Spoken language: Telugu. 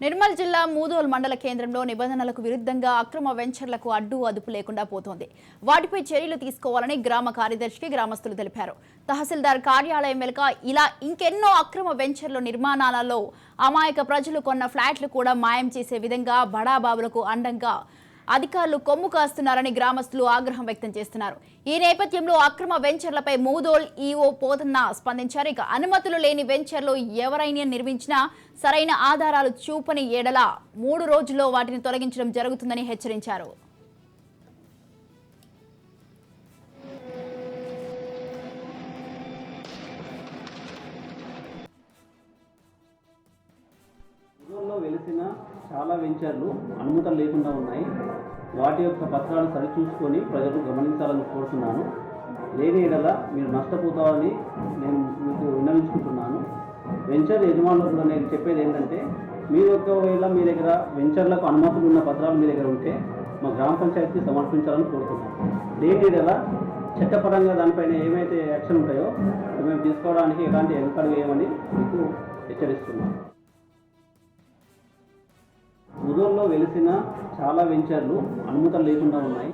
నిర్మల్ జిల్లా మూదోల్ మండల కేంద్రంలో నిబంధనలకు విరుద్ధంగా అక్రమ వెంచర్లకు అడ్డు అదుపు లేకుండా పోతోంది. వాటిపై చర్యలు తీసుకోవాలని గ్రామ కార్యదర్శికి గ్రామస్తులు తెలిపారు. తహసీల్దార్ కార్యాలయం వెనుక ఇలా ఇంకెన్నో అక్రమ వెంచర్ల నిర్మాణాలలో అమాయక ప్రజలు కొన్న ఫ్లాట్లు కూడా మాయం చేసే విధంగా బడాబాబులకు అండంగా అధికారులు కొమ్ము కాస్తున్నారని గ్రామస్తులు ఆగ్రహం వ్యక్తం చేస్తున్నారు. ఈ నేపథ్యంలో అక్రమ వెంచర్లపై మూదోల్ ఈఓ పోతన్న స్పందించారు. ఇక అనుమతులు లేని వెంచర్లు ఎవరైనా నిర్మించినా సరైన ఆధారాలు చూపని ఎడల 3 రోజుల్లో వాటిని తొలగించడం జరుగుతుందని హెచ్చరించారు. వెలిసిన చాలా వెంచర్లు అనుమతులు లేకుండా ఉన్నాయి. వాటి యొక్క పత్రాలు సరిచూసుకొని ప్రజలు గమనించాలని కోరుతున్నాను. లేని ఎడల మీరు నష్టపోతారని నేను మీకు విన్నవించుకుంటున్నాను. వెంచర్ యజమానులు కూడా నేను చెప్పేది ఏంటంటే, మీరు ఒకవేళ మీ దగ్గర వెంచర్లకు అనుమతులు ఉన్న పత్రాలు మీ దగ్గర ఉంటే మా గ్రామ పంచాయతీకి సమర్పించాలని కోరుతున్నాను. లేని ఎడల చట్టపరంగా దానిపైన ఏమైతే యాక్షన్ ఉంటాయో మేము తీసుకోవడానికి ఎలాంటి వెనుకడుగు వేయమని మీకు హెచ్చరిస్తున్నాను. ముదోల్లో వెలిసిన చాలా వెంచర్లు అనుమతులు లేకుండా ఉన్నాయి.